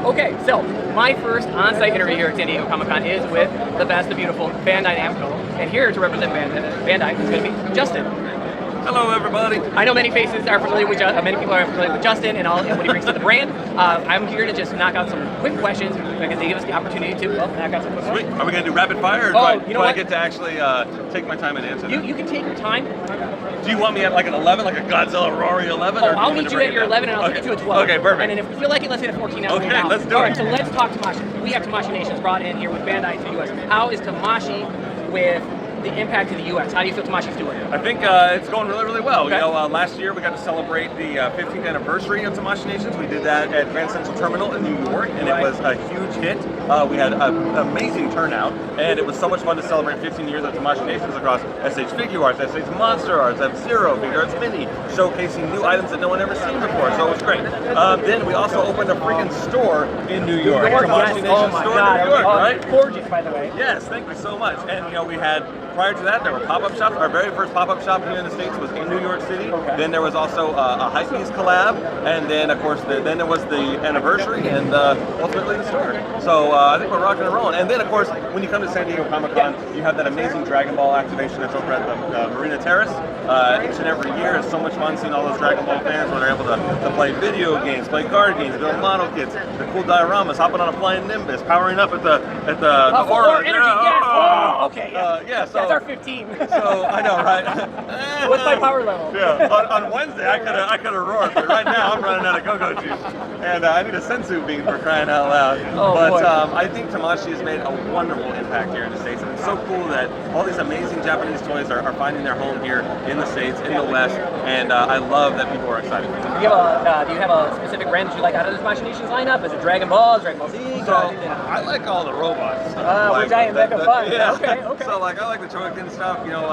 Okay, so my first on-site interview here at San Diego Comic-Con is with the best, the beautiful Bandai Namco. And here to represent Bandai is going to be Justin. Hello, everybody. I know many faces are familiar with many people are familiar with Justin and what he brings to the brand. I'm here to just knock out some quick questions because they give us the opportunity to knock out some quick questions. Sweet. Are we going to do rapid fire? Or do I get to actually take my time and answer them? You can take your time. Do you want me at like an 11, like a Godzilla Rory 11? Oh, I'll meet you at your 11 and I'll take you to a 12. Okay, perfect. And then if you feel like it, let's hit a 14 now. Okay, let's do it. All right, so let's talk Tamashii. We have Tamashii Nations brought in here with Bandai to the US. How is Tamashii with the impact to the U.S.? How do you feel Tamashii's doing? I think it's going really, really well. Okay. You know, last year we got to celebrate the 15th anniversary of Tamashii Nations. We did that at Grand Central Terminal in New York, and it was a huge hit. We had an amazing turnout, and it was so much fun to celebrate 15 years of Tamashii Nations across SH Figure Arts, SH Monster Arts, F-Zero, Figure Arts Mini, showcasing new items that no one ever seen before, so it was great. Then we also opened a freaking store in New York. Tamashii Nations store in New York, right? Gorgeous, by the way. Yes, thank you so much. And you know, we had, prior to that, there were pop-up shops. Our very first pop-up shop here in the States was in New York City. Okay. Then there was also a Hypebeast collab, and then of course then there was the anniversary, and ultimately the store. So I think we're rocking and rolling. And then of course, when you come to San Diego Comic-Con, you have that amazing Dragon Ball activation that's over at the Marina Terrace. Each and every year is so much fun seeing all those Dragon Ball fans when they're able to play video games, play card games, build model kits, the cool dioramas, hopping on a flying Nimbus, powering up at the Aura Energy, yes! Oh, okay, yeah. So that's our 15. So I know, right? What's my power level? Yeah. On Wednesday, I could have roared, but right now I'm running out of go-go juice, and I need a sensu bean for crying out loud. Oh, but boy. I think Tamashii has made a wonderful impact here in the States, and it's so cool that all these amazing Japanese toys are finding their home here in the States, in the West, and I love that people are excited. Do you have a specific brand that you like out of the Tamashii Nations lineup? Is it Dragon Ball, Dragon Ball Z? So I like all the robots. Which I am mega fun. Yeah. Okay. So like I like the Choikin stuff. You know,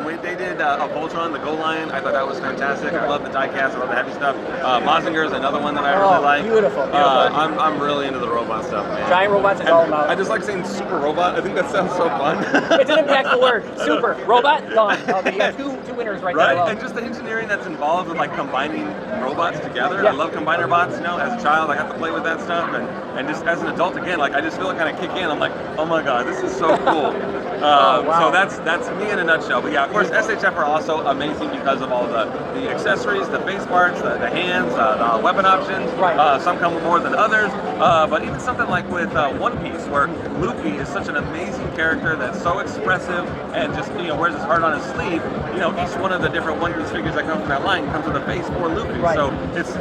when they did a Voltron, the Go Lion, I thought that was fantastic. I love the diecast, I love the heavy stuff. Mazinger is another one that I really like. Beautiful. I'm really into the robot stuff, man. Giant robots is all about. I just like saying super robot. I think that sounds so fun. It's an impactful word. Super robot done. Okay, you got two winners right there. Right, and just the engineering that's involved with like combining robots together. Yeah. I love combiner bots. You know, as a child, I got to play with that stuff, and just as an adult again, like I just feel it kind of kick in. I'm like, oh my god, this is so cool. Wow. So that's me in a nutshell. But yeah, of course, SHF are also amazing because of all the accessories, the face parts, the hands, the weapon options. Right. Some come with more than others. But even something like with One Piece, where Luffy is such an amazing character that's so expressive and just wears his heart on his sleeve. You know, each one of the different One Piece figures that come from that line comes with a face for Luffy. Right. So it's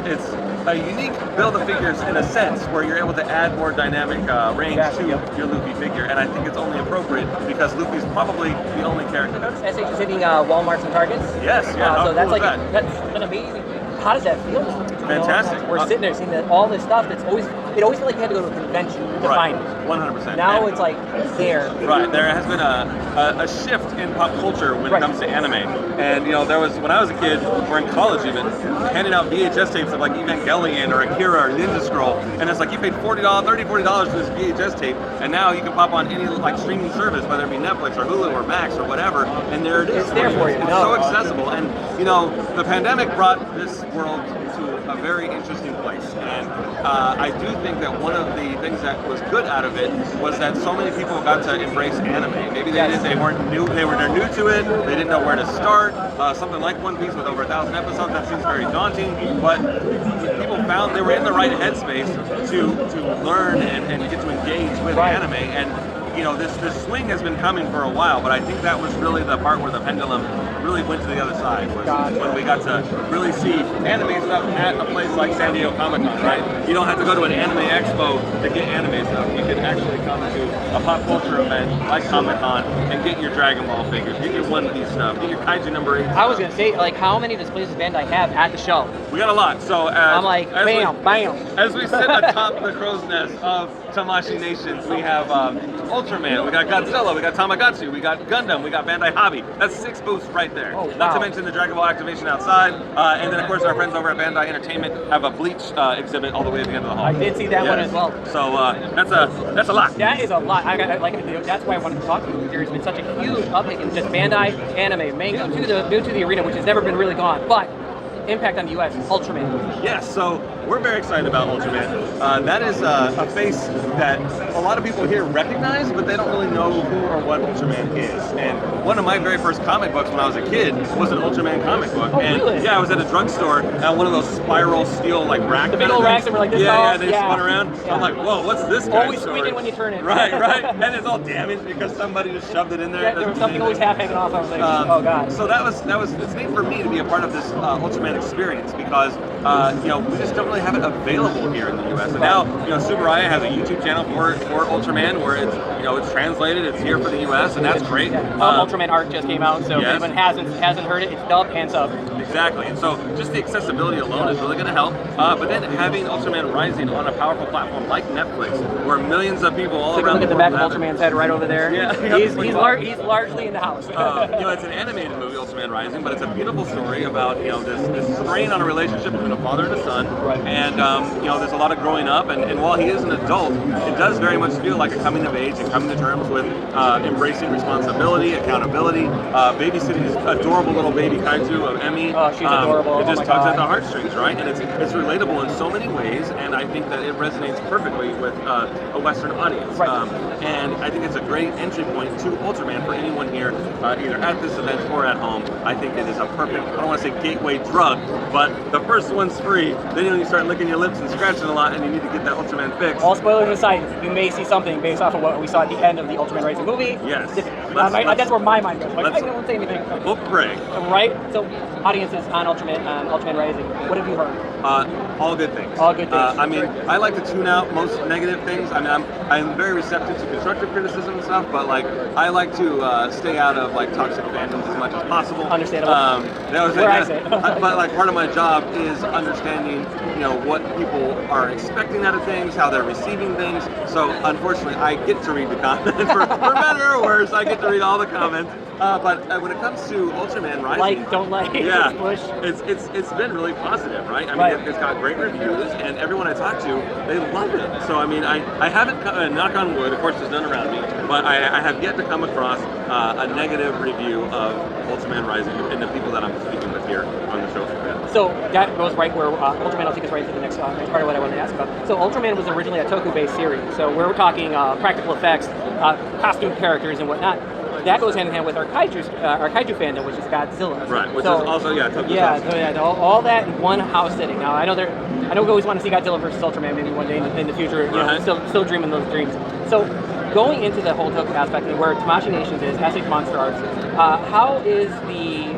a unique build of figures in a sense where you're able to add more dynamic range to your Luffy figure, and I think it's only appropriate because Luffy's probably the only character. SH is hitting Walmarts and Targets. Yes, yeah. So that's cool like that's an amazing. How does that feel? Fantastic. We're sitting there seeing all this stuff that's always felt like you had to go to a convention to find it. 100%. Now it's like there. Right, there has been a shift in pop culture when it comes to anime. And there was, when I was a kid, or in college even, handing out VHS tapes of like Evangelion or Akira or Ninja Scroll, and it's like you paid $30 for this VHS tape, and now you can pop on any like streaming service, whether it be Netflix or Hulu or Max or whatever, and there it is. It's there for you. It's so accessible, and the pandemic brought this world to a very interesting place, and I do think that one of the things that was good out of it was that so many people got to embrace anime. Maybe they're new to it, they didn't know where to start. Something like One Piece with over 1,000 episodes, that seems very daunting, but people found they were in the right headspace to learn and get to engage with anime. And this swing has been coming for a while, but I think that was really the part where the pendulum really went to the other side, was when we got to really see anime stuff at a place like San Diego Comic-Con, right? You don't have to go to an anime expo to get anime stuff. You can actually come to a pop culture event like Comic-Con and get your Dragon Ball figures, get your One Piece stuff, get your Kaiju number 8. I was going to say, like, how many displays does Bandai have at the show? We got a lot. So I'm like, bam, bam. As we sit atop the crow's nest of Tamashii Nations, we have Ultraman, we got Godzilla, we got Tamagotchi, we got Gundam, we got Bandai Hobby. That's 6 booths right there. Oh, wow. Not to mention the Dragon Ball activation outside. And then, of course, our friends over at Bandai Entertainment have a Bleach exhibit all the way at the end of the hall. I did see that one as well. So that's a lot. That is a lot. That's why I wanted to talk to you. There's been such a huge uptake in just Bandai, anime, manga, new to the arena, which has never been really gone. But impact on the U.S. Ultraman. Yes, so we're very excited about Ultraman. That is a face that a lot of people here recognize, but they don't really know who or what Ultraman is. And one of my very first comic books when I was a kid was an Ultraman comic book. Oh, and really? yeah, I was at a drugstore and one of those spiral steel like rack. The big old racks that were like this tall. Yeah, they spun around. Yeah. I'm like, whoa, what's this guy? Always squeaking when you turn it. Right. And it's all damaged because somebody just shoved it in there. Yeah, there was something always half hanging off. I was like, oh god. So it's neat for me to be a part of this Ultraman experience because we just don't really have it available here in the U.S. And now Subaraya has a YouTube channel for Ultraman where it's translated, it's here for the U.S. and that's great. Ultraman art just came out, so if anyone hasn't heard it, it's dubbed and subbed. Exactly, and so just the accessibility alone is really going to help. But then having Ultraman Rising on a powerful platform like Netflix, where millions of people all around look at the back of Ultraman's head right over there. Yeah, he's largely in the house. It's an animated movie, Ultraman Rising, but it's a beautiful story about this strain on a relationship between a father and a son. Right. And there's a lot of growing up, and while he is an adult, it does very much feel like a coming of age and coming to terms with embracing responsibility, accountability, babysitting this adorable little baby kaiju of Emmy. Oh, she's adorable. It just tugs at the heartstrings, right? And it's relatable in so many ways, and I think that it resonates perfectly with a Western audience. Right. And I think it's a great entry point to Ultraman for anyone here, either at this event or at home. I think it is a perfect, I don't want to say gateway drug, but the first one's free. Then you start licking your lips and scratching a lot, and you need to get that Ultraman fix. All spoilers aside, you may see something based off of what we saw at the end of the Ultraman Rising movie. Yes. That's where my mind goes. Like, I don't say anything. We'll pray. Right? So, audiences on Ultraman Rising, what have you heard? All good things. All good things. I like to tune out most negative things. I'm very receptive to constructive criticism and stuff, but I like to stay out of toxic fandoms as much as possible. Understandable. But part of my job is understanding, what people are expecting out of things, how they're receiving things. So unfortunately, I get to read the comment for better or worse. I get to read all the comments. But when it comes to Ultraman Rising, don't like, yeah, push. It's been really positive, right? It's got great reviews, and everyone I talk to, they love it. So I haven't, knock on wood, of course there's none around me, but I have yet to come across a negative review of Ultraman Rising and the people that I'm speaking with here on the show. So that goes right where Ultraman will take us right into the next part of what I want to ask about. So Ultraman was originally a Toku-based series, so we're talking practical effects, costume characters and whatnot. That goes hand in hand with our kaiju fandom, which is Godzilla. Right, which is also Toku. Yeah, all that in one house sitting. Now I know we always want to see Godzilla versus Ultraman maybe one day in the future. Still dreaming those dreams. So going into the whole Toku aspect and where Tamashii Nations is, SH Monster Arts, how is the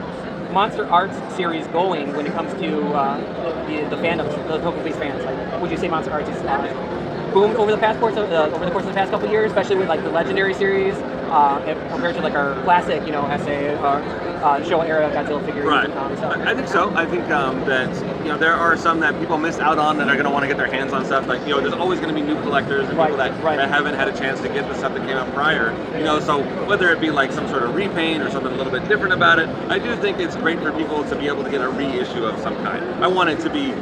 Monster Arts series going when it comes to the fandoms, the Toku-based fans? Would you say Monster Arts is boomed over the course of the past couple of years, especially with the Legendary series, compared to our classic, Showa era Godzilla figures? Right. I think so. I think that there are some that people missed out on that are going to want to get their hands on stuff. There's always going to be new collectors and people that haven't had a chance to get the stuff that came out prior. So whether it be some sort of repaint or something a little bit different about it, I do think it's great for people to be able to get a reissue of some kind. I want it to be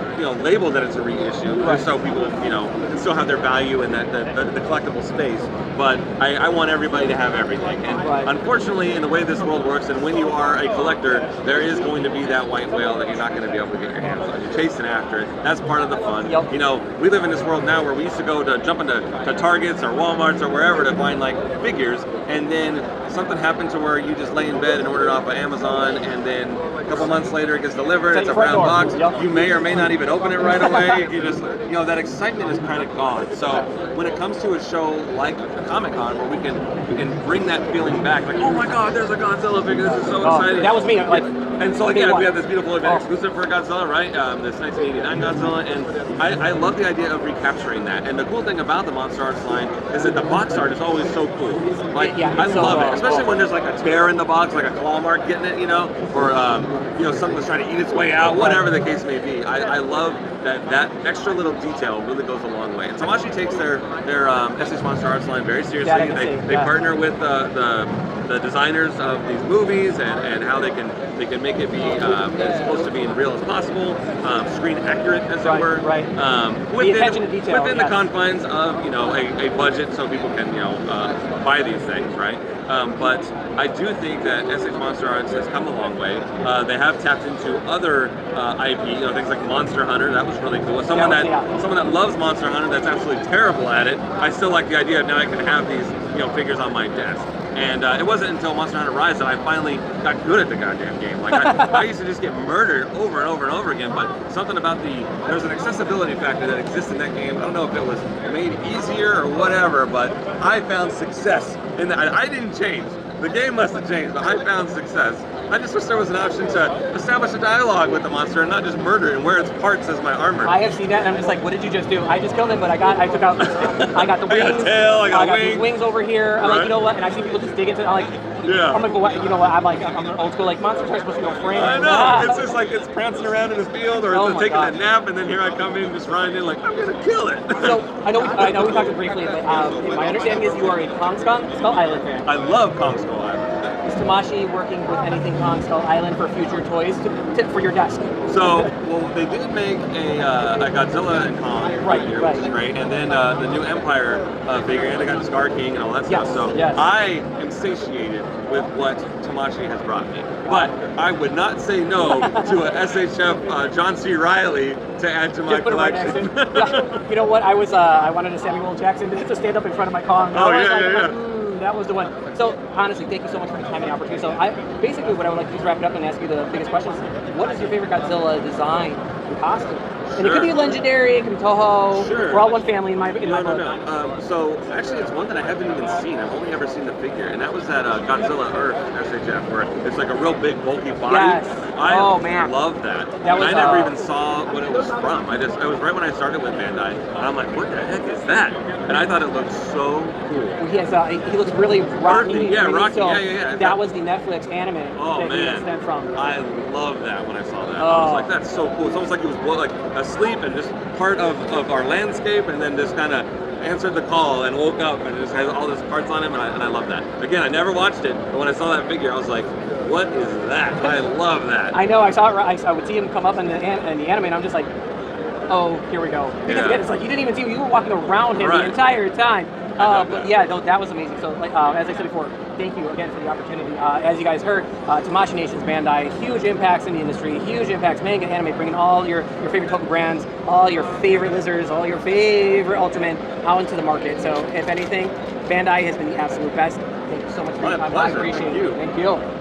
labeled that it's a reissue, so people can still have their value in the collectible space. But I want everybody to have everything. And unfortunately, in the way this world works, and when you are a collector, there is going to be that white whale that you're not going to be able to get your hands on. You're chasing after it. That's part of the fun. Yep. We live in this world now where we used to go to jump into Targets or Walmarts or wherever to find figures, and then something happened to where you just lay in bed and order it off of Amazon, and then a couple months later it gets delivered. It's a brown box. Yep. You may or may not even open it right away. You just, that excitement is kind of gone. So when it comes to a show like Comic-Con, where we can bring that feeling back, oh my God, there's a Godzilla figure. This is so exciting. That was me. And so we have this beautiful event exclusive for Godzilla, right? This 1989 Godzilla, and I love the idea of recapturing that. And the cool thing about the Monster Arts line is that the box art is always so cool. I love it, especially when there's a tear in the box, like a claw mark getting it, or something that's trying to eat its way out, whatever the case may be. I love that extra little detail really goes a long way. And Tamashii takes their SH Monster Arts line very seriously. They partner with the the designers of these movies and how they can make it be as close to being real as possible, screen accurate as it were. Right. Within, the attention to detail. within the confines of a budget, so people can buy these things, right? But I do think that SH Monster Arts has come a long way. They have tapped into other IP, things like Monster Hunter. That was really cool. Someone that loves Monster Hunter that's absolutely terrible at it. I still like the idea of now I can have these figures on my desk. And it wasn't until Monster Hunter Rise that I finally got good at the goddamn game. Like I used to just get murdered over and over and over again. But something about there's an accessibility factor that exists in that game. I don't know if it was made easier or whatever, but I found success in that. I didn't change. The game must have changed, but I found success. I just wish there was an option to establish a dialogue with the monster and not just murder and wear its parts as my armor. I have seen that, and I'm just like, what did you just do? I just killed him, but I got the wings. I got tail, I got these wings over here. I'm like, you know what? And I see people just dig into it. I'm like, I'm like, well, you know what? I'm an old school, like, monsters are supposed to go framed. I know. It's just like it's prancing around in the field, or it's taking a nap, and then here I come in just riding in like, I'm gonna kill it. So I know we talked briefly, but my understanding is you are a Kong Skull Island fan. I love Kong Skull Island. Is Tamashi working with anything Kong Skull Island for future toys for your desk? So, well, they did make a Godzilla and Kong figure, which is great, and then the new Empire figure, and I got the Scar King and all that stuff. So I am satiated with what Tamashi has brought me. But I would not say no to a SHF John C. Reilly to add to my collection. You know what? I wanted a Samuel L. Jackson to stand up in front of my Kong. That was the one. So honestly, thank you so much for the time and the opportunity. So basically what I would like to do is wrap it up and ask you the biggest questions. What is your favorite Godzilla design and costume? Sure. And it could be legendary, it could be Toho. Sure. We're all one family in my book. No. So actually, it's one that I haven't even seen. I've only ever seen the figure, and that was that Godzilla Earth SHF, where it's like a real big bulky body. Yes. I love that. I never even saw what it was from. It was right when I started with Bandai, and I'm like, what the heck is that? And I thought it looked so cool. He looks really rocky. Rocky. So yeah. That was the Netflix anime that he stemmed from. I love that when I saw that. I was like, that's so cool. It's almost like he was like asleep and just part of our landscape, and then just kind of answered the call and woke up and just has all these parts on him, and I love that. Again, I never watched it, but when I saw that figure, I was like, what is that? I love that. I know. I saw it. I would see him come up in the anime, and I'm just like, oh, here we go. Because again, it's like you didn't even see him. You were walking around him the entire time. But yeah, that was amazing. So, as I said before, thank you again for the opportunity. As you guys heard, Tamashi Nation's Bandai, huge impacts in the industry, huge impacts, manga, anime, bringing all your favorite token brands, all your favorite lizards, all your favorite Ultraman out into the market. So, if anything, Bandai has been the absolute best. Thank you so much for your time. I appreciate it. Thank you.